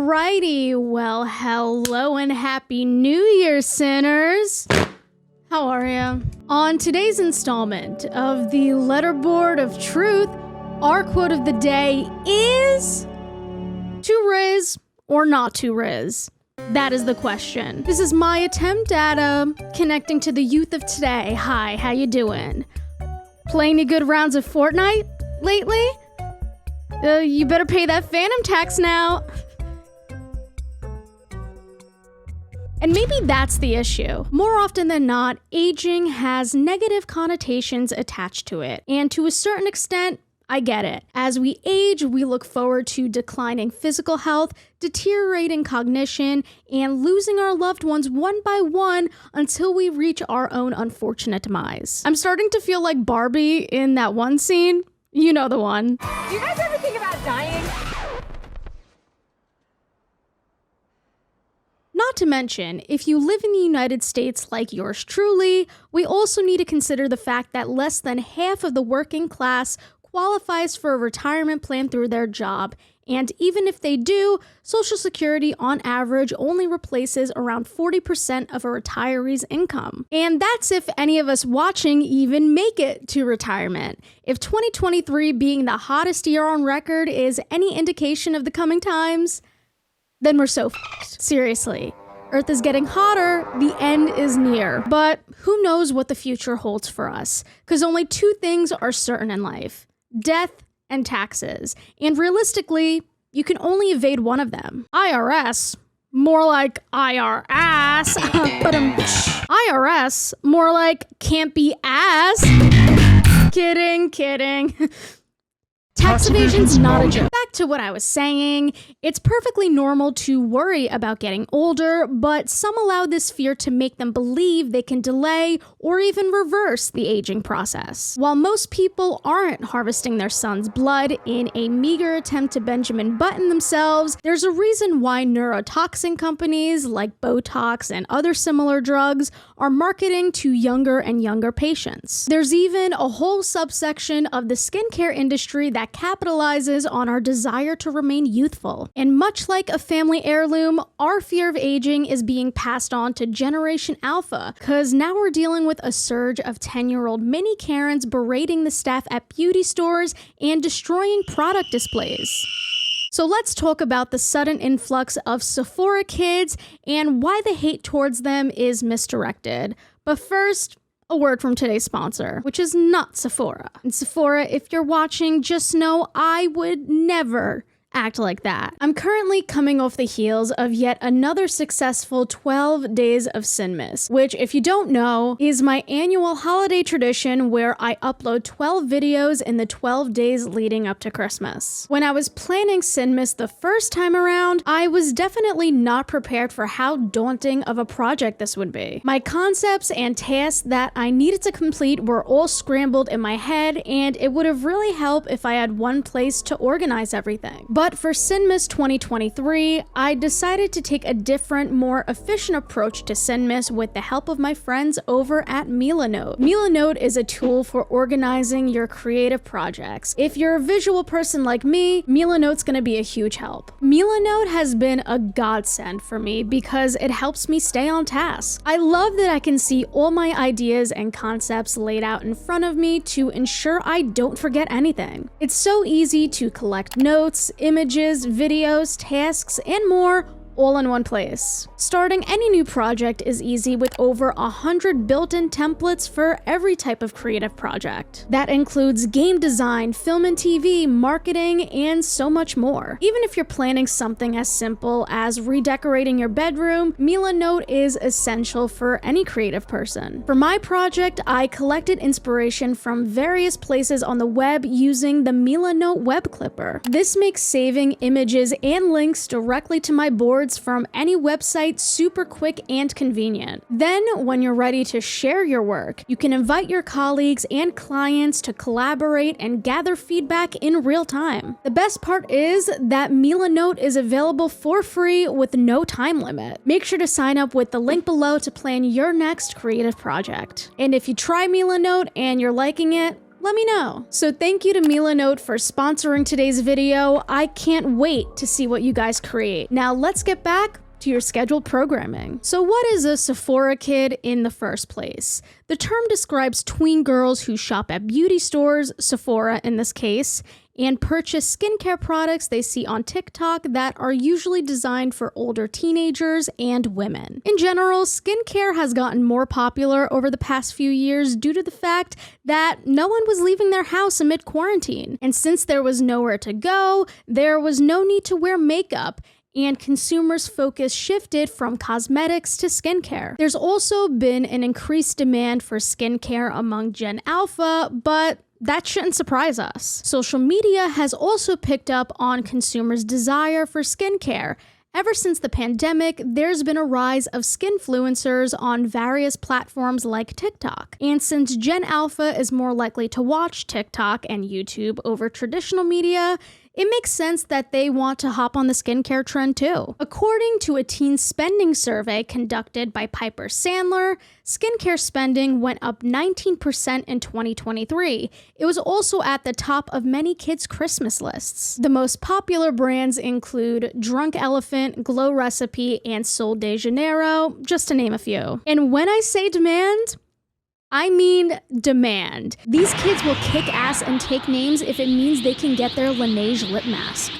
Alrighty, well, hello and happy New Year, sinners! How are ya? On today's installment of the Letterboard of Truth, our quote of the day is... to riz or not to riz? That is the question. This is my attempt at connecting to the youth of today. Hi, how you doing? Playing any good rounds of Fortnite lately? You better pay that phantom tax now. And maybe that's the issue. More often than not, aging has negative connotations attached to it. And to a certain extent, I get it. As we age, we look forward to declining physical health, deteriorating cognition, and losing our loved ones one by one until we reach our own unfortunate demise. I'm starting to feel like Barbie in that one scene. You know the one. Do you guys ever think about dying? Not to mention, if you live in the United States like yours truly, we also need to consider the fact that less than half of the working class qualifies for a retirement plan through their job. And even if they do, Social Security on average only replaces around 40% of a retiree's income. And that's if any of us watching even make it to retirement. If 2023 being the hottest year on record is any indication of the coming times, then we're so f***ed. Seriously. Earth is getting hotter, the end is near. But who knows what the future holds for us? Because only two things are certain in life: death and taxes. And realistically, you can only evade one of them. IRS, more like IRS. But IRS, more like can't be ass. Kidding. Tax evasion's not a joke. Back to what I was saying, it's perfectly normal to worry about getting older, but some allow this fear to make them believe they can delay or even reverse the aging process. While most people aren't harvesting their son's blood in a meager attempt to Benjamin Button themselves, there's a reason why neurotoxin companies like Botox and other similar drugs are marketing to younger and younger patients. There's even a whole subsection of the skincare industry that capitalizes on our desire to remain youthful. And much like a family heirloom, our fear of aging is being passed on to Generation Alpha, because now we're dealing with a surge of 10-year-old mini Karens berating the staff at beauty stores and destroying product displays. So let's talk about the sudden influx of Sephora kids and why the hate towards them is misdirected. But first, a word from today's sponsor, which is not Sephora. And Sephora, if you're watching, just know I would never act like that. I'm currently coming off the heels of yet another successful 12 days of Sinmas, which, if you don't know, is my annual holiday tradition where I upload 12 videos in the 12 days leading up to Christmas. When I was planning Sinmas the first time around, I was definitely not prepared for how daunting of a project this would be. My concepts and tasks that I needed to complete were all scrambled in my head, and it would have really helped if I had one place to organize everything. But for Sinmas 2023, I decided to take a different, more efficient approach to Sinmas with the help of my friends over at Milanote. Milanote is a tool for organizing your creative projects. If you're a visual person like me, Milanote's gonna be a huge help. Milanote has been a godsend for me because it helps me stay on task. I love that I can see all my ideas and concepts laid out in front of me to ensure I don't forget anything. It's so easy to collect notes, images, videos, tasks, and more all in one place. Starting any new project is easy with over 100 built-in templates for every type of creative project. That includes game design, film and TV, marketing, and so much more. Even if you're planning something as simple as redecorating your bedroom, Milanote is essential for any creative person. For my project, I collected inspiration from various places on the web using the Milanote web clipper. This makes saving images and links directly to my board from any website super quick and convenient. Then, when you're ready to share your work, you can invite your colleagues and clients to collaborate and gather feedback in real time. The best part is that Milanote is available for free with no time limit. Make sure to sign up with the link below to plan your next creative project. And if you try Milanote and you're liking it, Let me know. So thank you to Milanote for sponsoring today's video. I can't wait to see what you guys create. Now let's get back to your scheduled programming. So what is a Sephora kid in the first place? The term describes tween girls who shop at beauty stores, Sephora in this case, and purchase skincare products they see on TikTok that are usually designed for older teenagers and women. In general, skincare has gotten more popular over the past few years due to the fact that no one was leaving their house amid quarantine. And since there was nowhere to go, there was no need to wear makeup, and consumers' focus shifted from cosmetics to skincare. There's also been an increased demand for skincare among Gen Alpha, but that shouldn't surprise us. Social media has also picked up on consumers' desire for skincare. Ever since the pandemic, there's been a rise of skinfluencers on various platforms like TikTok. And since Gen Alpha is more likely to watch TikTok and YouTube over traditional media, it makes sense that they want to hop on the skincare trend too. According to a teen spending survey conducted by Piper Sandler, skincare spending went up 19% in 2023. It was also at the top of many kids' Christmas lists. The most popular brands include Drunk Elephant, Glow Recipe, and Sol de Janeiro, just to name a few. And when I say demand, I mean demand. These kids will kick ass and take names if it means they can get their Laneige lip mask.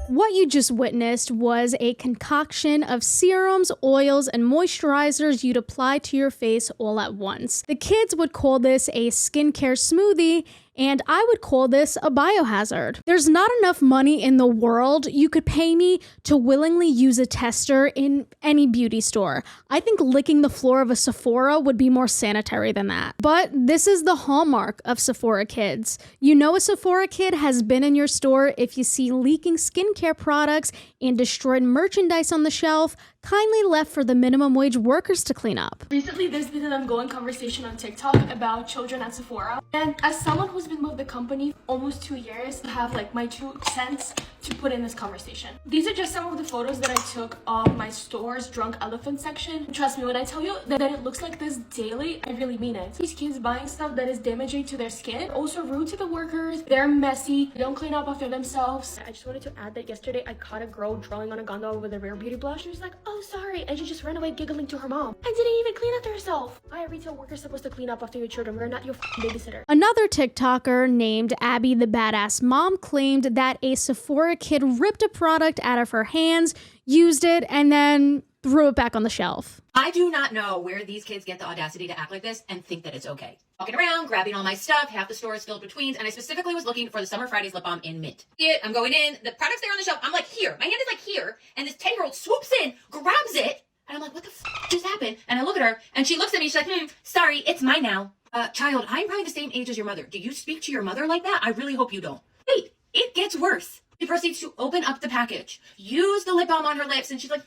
What you just witnessed was a concoction of serums, oils, and moisturizers you'd apply to your face all at once. The kids would call this a skincare smoothie, and I would call this a biohazard. There's not enough money in the world you could pay me to willingly use a tester in any beauty store. I think licking the floor of a Sephora would be more sanitary than that. But this is the hallmark of Sephora kids. You know a Sephora kid has been in your store if you see leaking skincare products and destroyed merchandise on the shelf, kindly left for the minimum wage workers to clean up. Recently, there's been an ongoing conversation on TikTok about children at Sephora. And as someone who's been with the company for almost 2 years, I have like my 2 cents to put in this conversation. These are just some of the photos that I took of my store's Drunk Elephant section. Trust me, when I tell you that it looks like this daily, I really mean it. These kids buying stuff that is damaging to their skin, also rude to the workers, they're messy, they don't clean up after themselves. I just wanted to add that yesterday I caught a girl drawing on a gondola with a rare beauty blush. She was like, oh, sorry, and she just ran away giggling to her mom and didn't even clean after herself. Why are retail workers supposed to clean up after your children? We're not your babysitter. Another TikToker named Abby the Badass Mom claimed that a Sephora kid ripped a product out of her hands, used it, and then threw it back on the shelf. I do not know where these kids get the audacity to act like this and think that it's okay. Walking around, grabbing all my stuff, half the store is filled with tweens, and I specifically was looking for the Summer Fridays lip balm in mint. I'm going in, the product's there on the shelf, I'm like here, my hand is like here, and this 10-year-old swoops in, grabs it, and I'm like, what the just happened? And I look at her, and she looks at me, she's like, sorry, it's mine now. Child, I'm probably the same age as your mother. Do you speak to your mother like that? I really hope you don't. Wait, it gets worse. She proceeds to open up the package, use the lip balm on her lips, and she's like,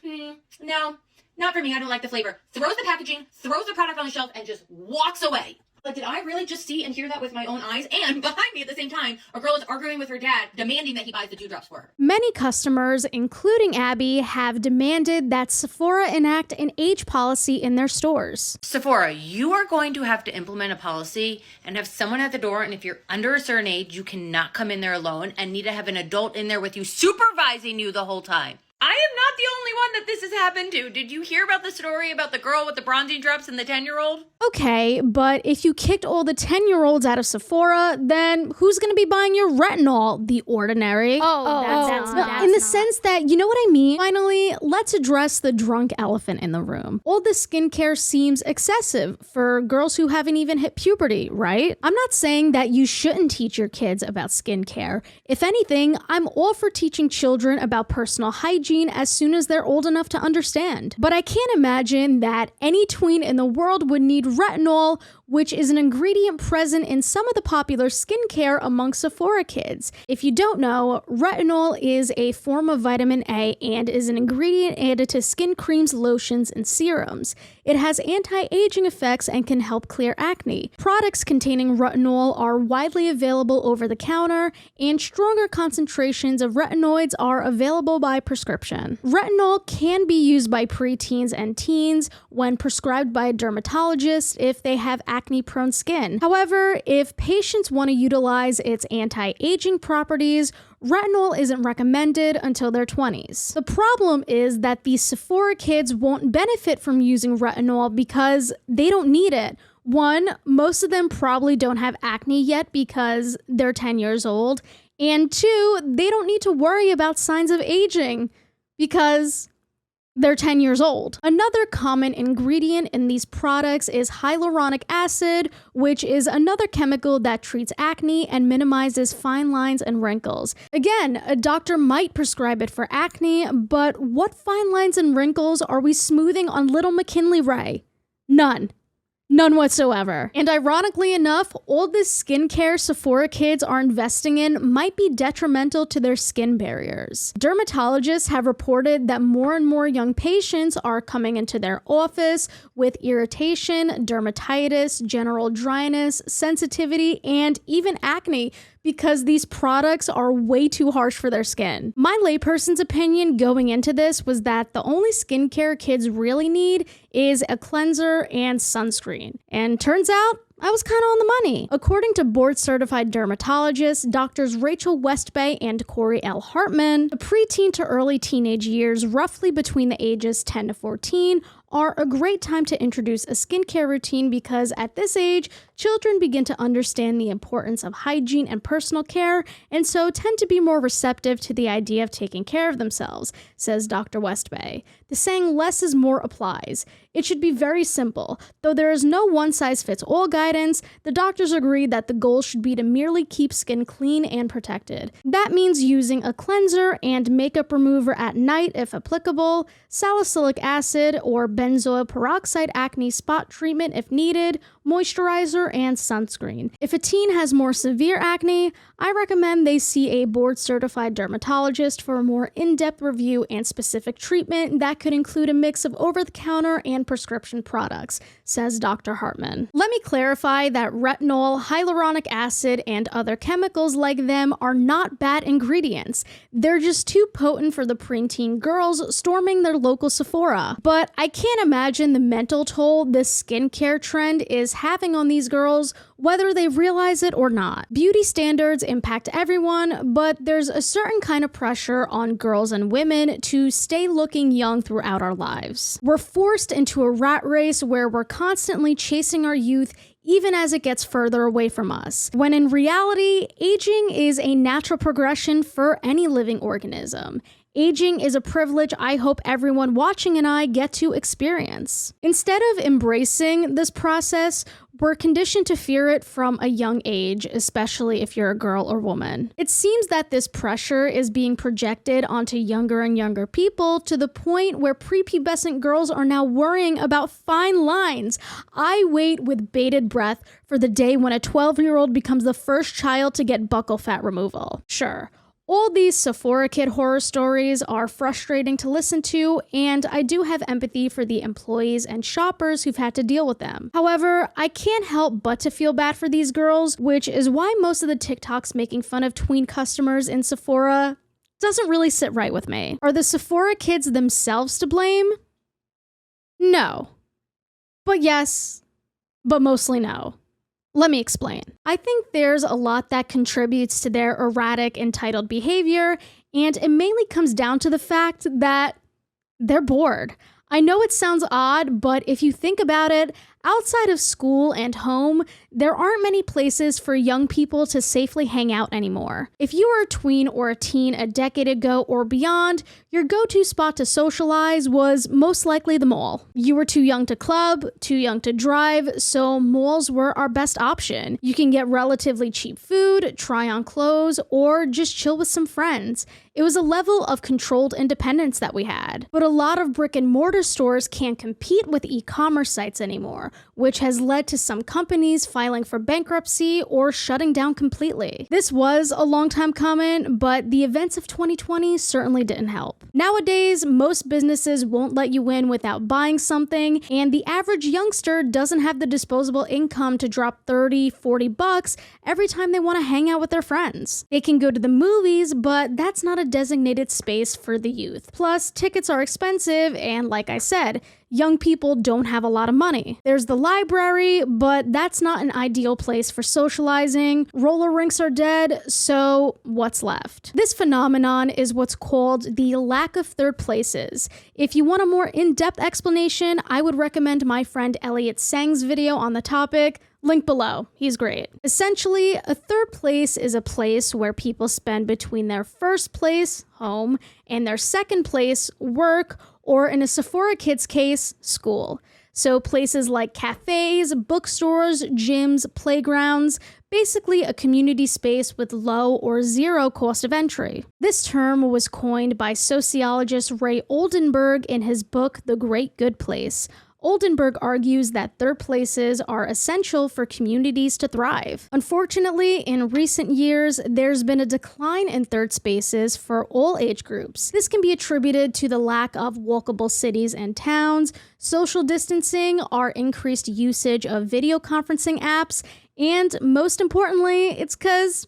no, not for me, I don't like the flavor. Throws the packaging, throws the product on the shelf, and just walks away. Like, did I really just see and hear that with my own eyes? And behind me at the same time, a girl is arguing with her dad, demanding that he buys the dewdrops for her. Many customers, including Abby, have demanded that Sephora enact an age policy in their stores. Sephora, you are going to have to implement a policy and have someone at the door, and if you're under a certain age, you cannot come in there alone and need to have an adult in there with you supervising you the whole time. I am not the only one that this has happened to. Did you hear about the story about the girl with the bronzing drops and the 10-year-old? Okay, but if you kicked all the 10-year-olds out of Sephora, then who's going to be buying your retinol? The ordinary. In the sense that, you know what I mean? Finally, let's address the drunk elephant in the room. All the skincare seems excessive for girls who haven't even hit puberty, right? I'm not saying that you shouldn't teach your kids about skincare. If anything, I'm all for teaching children about personal hygiene as soon as they're old enough to understand. But I can't imagine that any tween in the world would need retinol which is an ingredient present in some of the popular skincare among Sephora kids. If you don't know, retinol is a form of vitamin A and is an ingredient added to skin creams, lotions, and serums. It has anti-aging effects and can help clear acne. Products containing retinol are widely available over the counter, and stronger concentrations of retinoids are available by prescription. Retinol can be used by preteens and teens when prescribed by a dermatologist if they have acne-prone skin. However, if patients want to utilize its anti-aging properties, retinol isn't recommended until their 20s. The problem is that these Sephora kids won't benefit from using retinol because they don't need it. One, most of them probably don't have acne yet because they're 10 years old. And two, they don't need to worry about signs of aging because they're 10 years old. Another common ingredient in these products is hyaluronic acid, which is another chemical that treats acne and minimizes fine lines and wrinkles. Again, a doctor might prescribe it for acne, but what fine lines and wrinkles are we smoothing on little McKinley Ray? None. None whatsoever. And ironically enough, all this skincare Sephora kids are investing in might be detrimental to their skin barriers. Dermatologists have reported that more and more young patients are coming into their office with irritation, dermatitis, general dryness, sensitivity, and even acne because these products are way too harsh for their skin. My layperson's opinion going into this was that the only skincare kids really need is a cleanser and sunscreen. And turns out, I was kind of on the money. According to board-certified dermatologists, Drs. Rachel Westbay and Corey L. Hartman, the preteen to early teenage years, roughly between the ages 10 to 14, are a great time to introduce a skincare routine because at this age, children begin to understand the importance of hygiene and personal care, and so tend to be more receptive to the idea of taking care of themselves, says Dr. Westbay. The saying less is more applies. It should be very simple. Though there is no one-size-fits-all guidance, the doctors agree that the goal should be to merely keep skin clean and protected. That means using a cleanser and makeup remover at night if applicable, salicylic acid or benzoyl peroxide acne spot treatment if needed, moisturizer, and sunscreen. If a teen has more severe acne, I recommend they see a board-certified dermatologist for a more in-depth review and specific treatment that could include a mix of over-the-counter and prescription products, says Dr. Hartman. Let me clarify that retinol, hyaluronic acid, and other chemicals like them are not bad ingredients. They're just too potent for the preteen girls storming their local Sephora. But I can't imagine the mental toll this skincare trend is having on these girls, whether they realize it or not. Beauty standards impact everyone, but there's a certain kind of pressure on girls and women to stay looking young throughout our lives. We're forced into a rat race where we're constantly chasing our youth even as it gets further away from us, when in reality, aging is a natural progression for any living organism. Aging is a privilege I hope everyone watching and I get to experience. Instead of embracing this process, we're conditioned to fear it from a young age, especially if you're a girl or woman. It seems that this pressure is being projected onto younger and younger people to the point where prepubescent girls are now worrying about fine lines. I wait with bated breath for the day when a 12-year-old becomes the first child to get buccal fat removal. Sure. All these Sephora kid horror stories are frustrating to listen to, and I do have empathy for the employees and shoppers who've had to deal with them. However, I can't help but to feel bad for these girls, which is why most of the TikToks making fun of tween customers in Sephora doesn't really sit right with me. Are the Sephora kids themselves to blame? No. But yes, but mostly no. Let me explain. I think there's a lot that contributes to their erratic, entitled behavior, and it mainly comes down to the fact that they're bored. I know it sounds odd, but if you think about it, outside of school and home, there aren't many places for young people to safely hang out anymore. If you were a tween or a teen a decade ago or beyond, your go-to spot to socialize was most likely the mall. You were too young to club, too young to drive, so malls were our best option. You can get relatively cheap food, try on clothes, or just chill with some friends. It was a level of controlled independence that we had. But a lot of brick and mortar stores can't compete with e-commerce sites anymore. anymore, which has led to some companies filing for bankruptcy or shutting down completely. This was a long time coming, but the events of 2020 certainly didn't help. Nowadays, most businesses won't let you in without buying something, and the average youngster doesn't have the disposable income to drop 30, 40 bucks every time they want to hang out with their friends. They can go to the movies, but that's not a designated space for the youth. Plus, tickets are expensive, and like I said, young people don't have a lot of money. There's the library, but that's not an ideal place for socializing. Roller rinks are dead, so what's left? This phenomenon is what's called the lack of third places. If you want a more in-depth explanation, I would recommend my friend Elliot Sang's video on the topic. Link below. He's great. Essentially, a third place is a place where people spend between their first place, home, and their second place, work, or in a Sephora kid's case, school. So places like cafes, bookstores, gyms, playgrounds, basically a community space with low or zero cost of entry. This term was coined by sociologist Ray Oldenburg in his book, The Great Good Place. Oldenburg argues that third places are essential for communities to thrive. Unfortunately, in recent years, there's been a decline in third spaces for all age groups. This can be attributed to the lack of walkable cities and towns, social distancing, our increased usage of video conferencing apps, and most importantly, it's because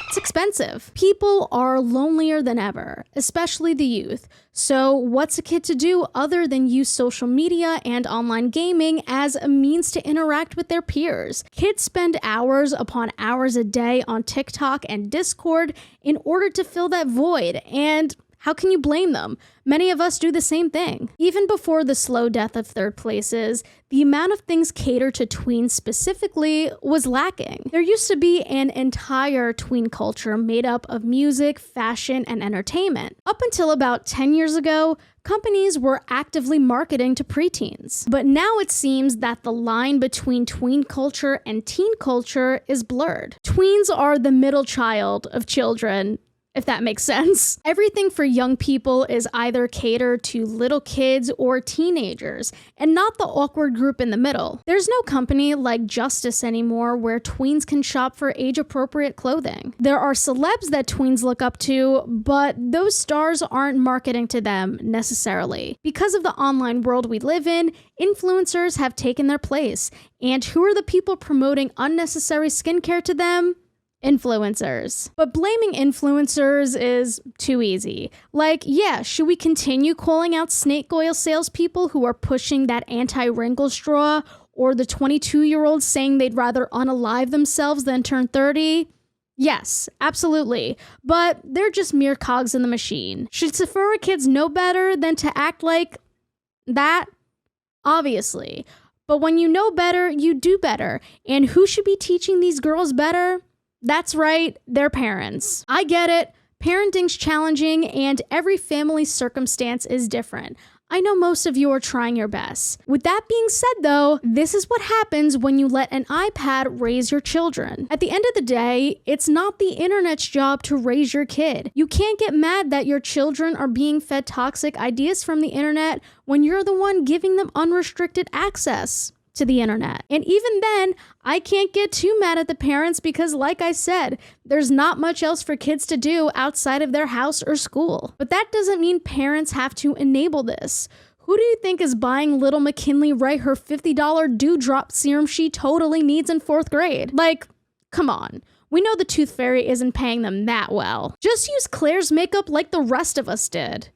it's expensive. People are lonelier than ever, especially the youth. So what's a kid to do other than use social media and online gaming as a means to interact with their peers? Kids spend hours upon hours a day on TikTok and Discord in order to fill that void, and how can you blame them? Many of us do the same thing. Even before the slow death of third places, the amount of things catered to tweens specifically was lacking. There used to be an entire tween culture made up of music, fashion, and entertainment. Up until about 10 years ago, companies were actively marketing to preteens. But now it seems that the line between tween culture and teen culture is blurred. Tweens are the middle child of children, if that makes sense. Everything for young people is either catered to little kids or teenagers, and not the awkward group in the middle. There's no company like Justice anymore where tweens can shop for age-appropriate clothing. There are celebs that tweens look up to, but those stars aren't marketing to them necessarily. Because of the online world we live in, influencers have taken their place. And who are the people promoting unnecessary skincare to them? Influencers. But blaming influencers is too easy. Like, yeah, should we continue calling out snake oil salespeople who are pushing that anti-wrinkle straw, or the 22-year-olds saying they'd rather unalive themselves than turn 30? Yes, absolutely. But they're just mere cogs in the machine. Should Sephora kids know better than to act like that? Obviously. But when you know better, you do better. And who should be teaching these girls better? That's right, their parents. I get it. Parenting's challenging, and every family's circumstance is different. I know most of you are trying your best. With that being said, though, this is what happens when you let an iPad raise your children. At the end of the day, it's not the internet's job to raise your kid. You can't get mad that your children are being fed toxic ideas from the internet when you're the one giving them unrestricted access to the internet. And even then, I can't get too mad at the parents because, like I said, there's not much else for kids to do outside of their house or school. But that doesn't mean parents have to enable this. Who do you think is buying little McKinley Wright her $50 dewdrop serum she totally needs in 4th grade? Like, come on. We know the Tooth Fairy isn't paying them that well. Just use Claire's makeup like the rest of us did.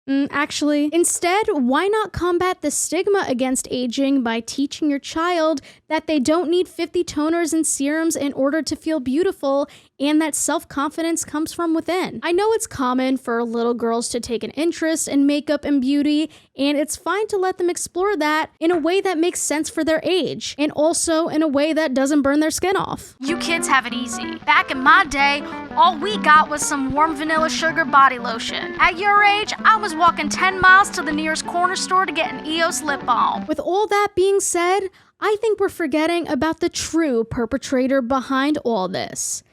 Actually, instead, why not combat the stigma against aging by teaching your child that they don't need 50 toners and serums in order to feel beautiful, and that self-confidence comes from within? I know it's common for little girls to take an interest in makeup and beauty, and it's fine to let them explore that in a way that makes sense for their age, and also in a way that doesn't burn their skin off. You kids have it easy. Back in my day, all we got was some warm vanilla sugar body lotion. At your age, I was walking 10 miles to the nearest corner store to get an EOS lip balm. With all that being said, I think we're forgetting about the true perpetrator behind all this.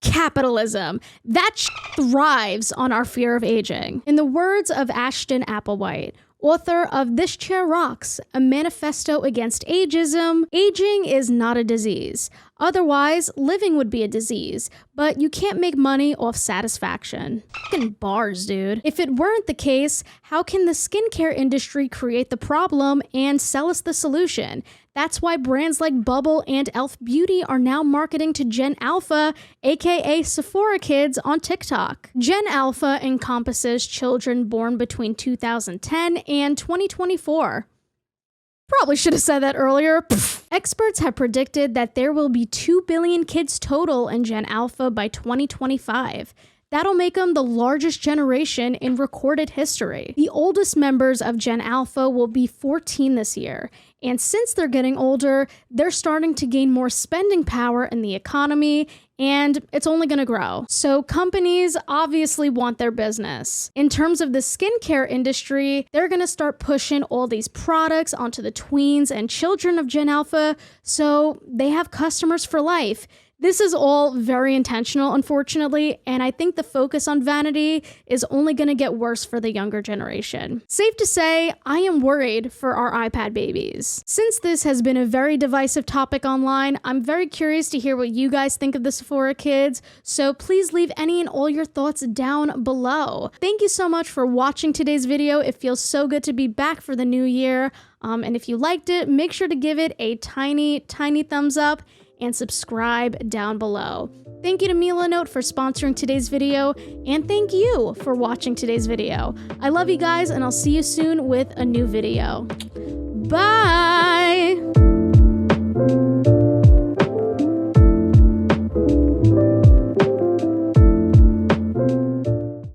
Capitalism. That thrives on our fear of aging. In the words of Ashton Applewhite, author of This Chair Rocks, A Manifesto Against Ageism. Aging is not a disease. Otherwise, living would be a disease, but you can't make money off satisfaction. Fucking bars, dude. If it weren't the case, how can the skincare industry create the problem and sell us the solution? That's why brands like Bubble and e.l.f. Beauty are now marketing to Gen Alpha, aka Sephora kids, on TikTok. Gen Alpha encompasses children born between 2010 and 2024. Probably should have said that earlier. Pfft. Experts have predicted that there will be 2 billion kids total in Gen Alpha by 2025. That'll make them the largest generation in recorded history. The oldest members of Gen Alpha will be 14 this year. And since they're getting older, they're starting to gain more spending power in the economy, and it's only going to grow. So companies obviously want their business. In terms of the skincare industry, they're going to start pushing all these products onto the tweens and children of Gen Alpha, so they have customers for life. This is all very intentional, unfortunately, and I think the focus on vanity is only going to get worse for the younger generation. Safe to say, I am worried for our iPad babies. Since this has been a very divisive topic online, I'm very curious to hear what you guys think of the Sephora kids, so please leave any and all your thoughts down below. Thank you so much for watching today's video. It feels so good to be back for the new year, and if you liked it, make sure to give it a tiny thumbs up and subscribe down below. Thank you to Milanote for sponsoring today's video, and thank you for watching today's video. I love you guys, and I'll see you soon with a new video. Bye!